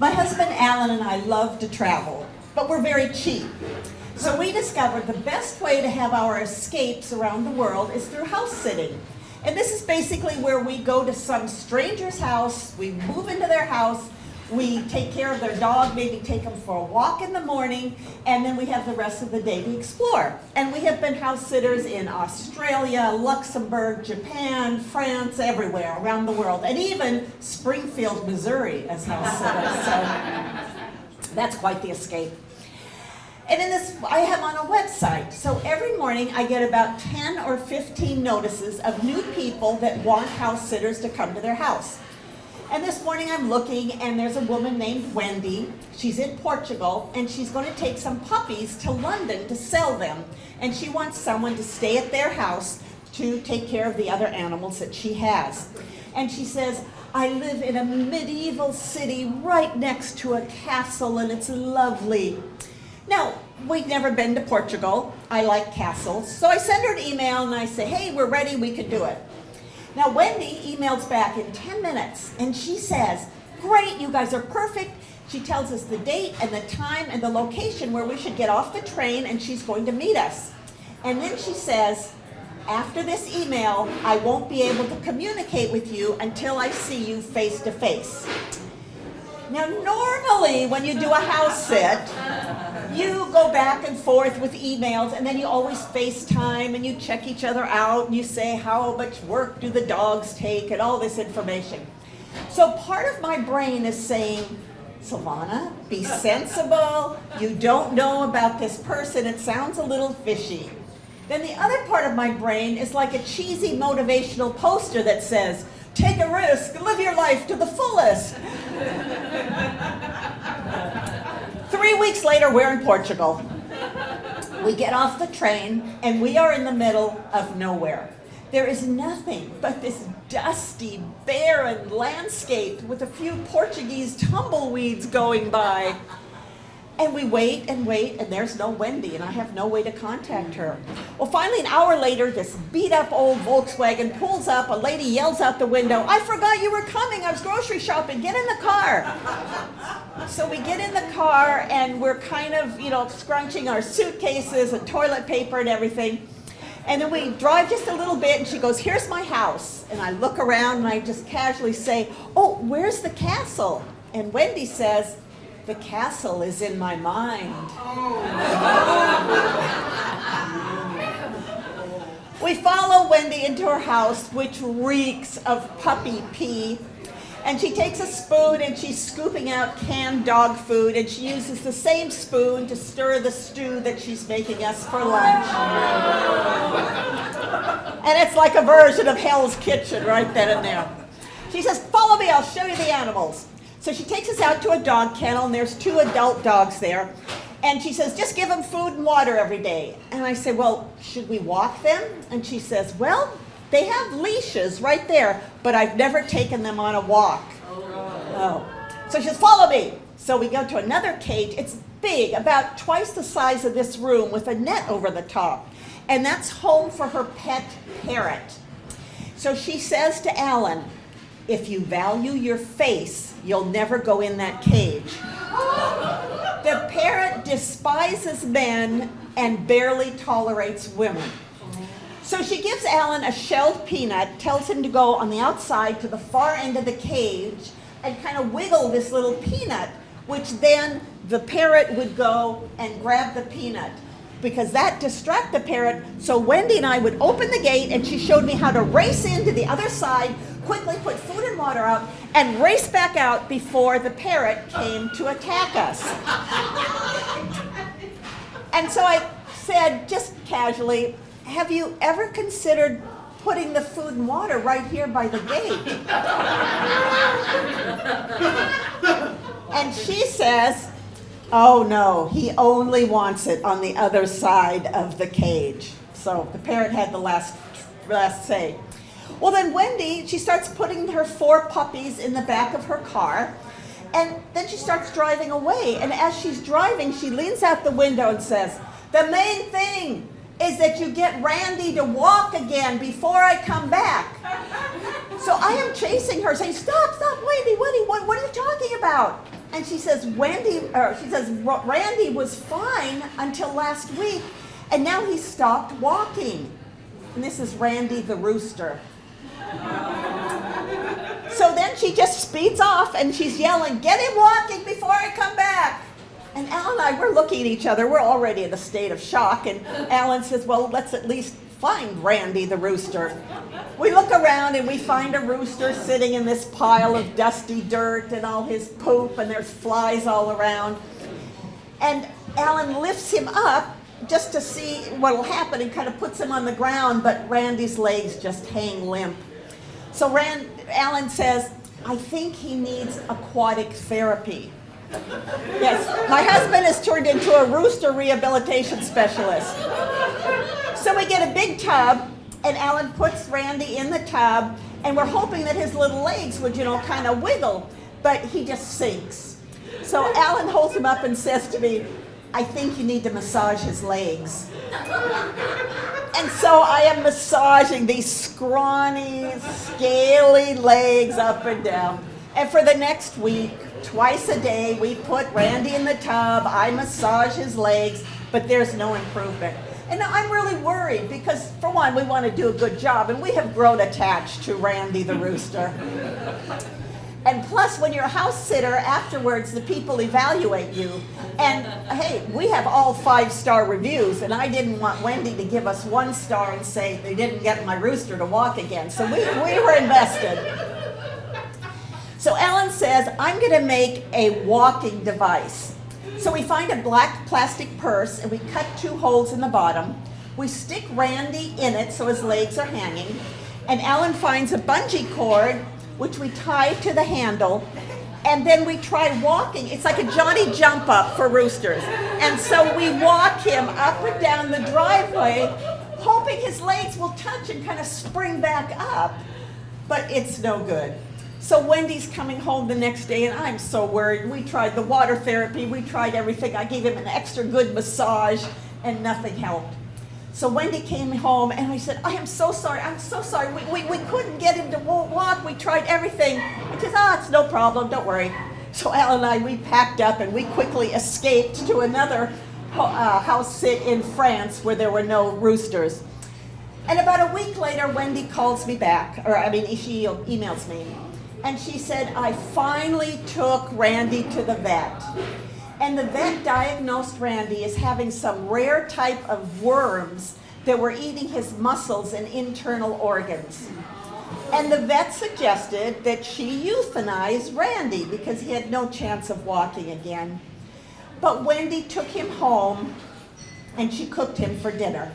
My husband Alan and I love to travel, but we're very cheap. So we discovered the best way to have our escapes around the world is through house sitting. And this is basically where we go to some stranger's house, we move into their house, we take care of their dog, maybe take them for a walk in the morning, and then we have the rest of the day to explore. And we have been house sitters in Australia, Luxembourg, Japan, France, everywhere around the world, and even Springfield, Missouri as house sitters. So that's quite the escape. And in this, I have on a website. So every morning I get about 10 or 15 notices of new people that want house sitters to come to their house. And this morning I'm looking, and there's a woman named Wendy. She's in Portugal, and she's going to take some puppies to London to sell them. And she wants someone to stay at their house to take care of the other animals that she has. And she says, I live in a medieval city right next to a castle, and it's lovely. Now, we've never been to Portugal. I like castles. So I send her an email, and I say, hey, we're ready, we can do it. Now, Wendy emails back in 10 minutes, and she says, great, you guys are perfect. She tells us the date and the time and the location where we should get off the train, and she's going to meet us. And then she says, after this email, I won't be able to communicate with you until I see you face to face. Now, normally when you do a house sit, you go back and forth with emails, and then you always FaceTime, and you check each other out, and you say, how much work do the dogs take, and all this information. So part of my brain is saying, Silvana, be sensible. You don't know about this person. It sounds a little fishy. Then the other part of my brain is like a cheesy motivational poster that says, take a risk, live your life to the fullest. 3 weeks later, we're in Portugal. We get off the train, and we are in the middle of nowhere. There is nothing but this dusty, barren landscape with a few Portuguese tumbleweeds going by. And we wait, and there's no Wendy, and I have no way to contact her. Well, finally, an hour later, this beat-up old Volkswagen pulls up. A lady yells out the window, I forgot you were coming. I was grocery shopping. Get in the car. So we get in the car, and we're kind of, scrunching our suitcases and toilet paper and everything. And then we drive just a little bit, and she goes, here's my house. And I look around, and I just casually say, oh, where's the castle? And Wendy says, the castle is in my mind. We follow Wendy into her house, which reeks of puppy pee. And she takes a spoon, and she's scooping out canned dog food, and she uses the same spoon to stir the stew that she's making us for lunch. And it's like a version of Hell's Kitchen right then and there. She says, follow me, I'll show you the animals. So she takes us out to a dog kennel, and there's 2 adult dogs there. And she says, just give them food and water every day. And I say, well, should we walk them? And she says, well, they have leashes right there, but I've never taken them on a walk. Oh. So she says, follow me. So we go to another cage. It's big, about twice the size of this room, with a net over the top. And that's home for her pet parrot. So she says to Alan, if you value your face, you'll never go in that cage. The parrot despises men and barely tolerates women. So she gives Alan a shelled peanut, tells him to go on the outside to the far end of the cage and kind of wiggle this little peanut, which then the parrot would go and grab the peanut, because that distracts the parrot. So Wendy and I would open the gate, and she showed me how to race into the other side, quickly put food and water out, and race back out before the parrot came to attack us. And so I said, just casually, have you ever considered putting the food and water right here by the gate? And she says, oh no, he only wants it on the other side of the cage. So the parrot had the last say. Well, then Wendy, she starts putting her 4 puppies in the back of her car, and then she starts driving away. And as she's driving, she leans out the window and says, the main thing is that you get Randy to walk again before I come back. So I am chasing her, saying, stop, Wendy, what are you talking about? And she says, Randy was fine until last week, and now he stopped walking. And this is Randy the rooster. So then she just speeds off and she's yelling, "Get him walking before I come back." And Alan and I, we're looking at each other. We're already in a state of shock. And Alan says, "Well, let's at least find Randy the rooster." We look around and we find a rooster sitting in this pile of dusty dirt and all his poop, and there's flies all around. And Alan lifts him up just to see what will happen and kind of puts him on the ground, but Randy's legs just hang limp. So Alan says, "I think he needs aquatic therapy." Yes, my husband has turned into a rooster rehabilitation specialist. So we get a big tub, and Alan puts Randy in the tub, and we're hoping that his little legs would, kind of wiggle, but he just sinks. So Alan holds him up and says to me, "I think you need to massage his legs." And so I am massaging these scrawny, scaly legs up and down. And for the next week, twice a day, we put Randy in the tub, I massage his legs, but there's no improvement. And I'm really worried because, for one, we want to do a good job, and we have grown attached to Randy the rooster. And plus, when you're a house sitter, afterwards, the people evaluate you. And hey, we have all 5-star reviews, and I didn't want Wendy to give us 1 star and say they didn't get my rooster to walk again. So we were invested. So Alan says, "I'm going to make a walking device." So we find a black plastic purse, and we cut 2 holes in the bottom. We stick Randy in it so his legs are hanging. And Alan finds a bungee cord, which we tie to the handle, and then we try walking. It's like a Johnny jump up for roosters. And so we walk him up and down the driveway, hoping his legs will touch and kind of spring back up. But it's no good. So Wendy's coming home the next day, and I'm so worried. We tried the water therapy, we tried everything. I gave him an extra good massage, and nothing helped. So Wendy came home, and I said, I'm so sorry. We couldn't get him to walk. We tried everything. And she said, it's no problem, don't worry. So Al and I, we packed up, and we quickly escaped to another house sit in France where there were no roosters. And about a week later, Wendy calls me back, she emails me. And she said, I finally took Randy to the vet. And the vet diagnosed Randy as having some rare type of worms that were eating his muscles and internal organs. And the vet suggested that she euthanize Randy because he had no chance of walking again. But Wendy took him home and she cooked him for dinner.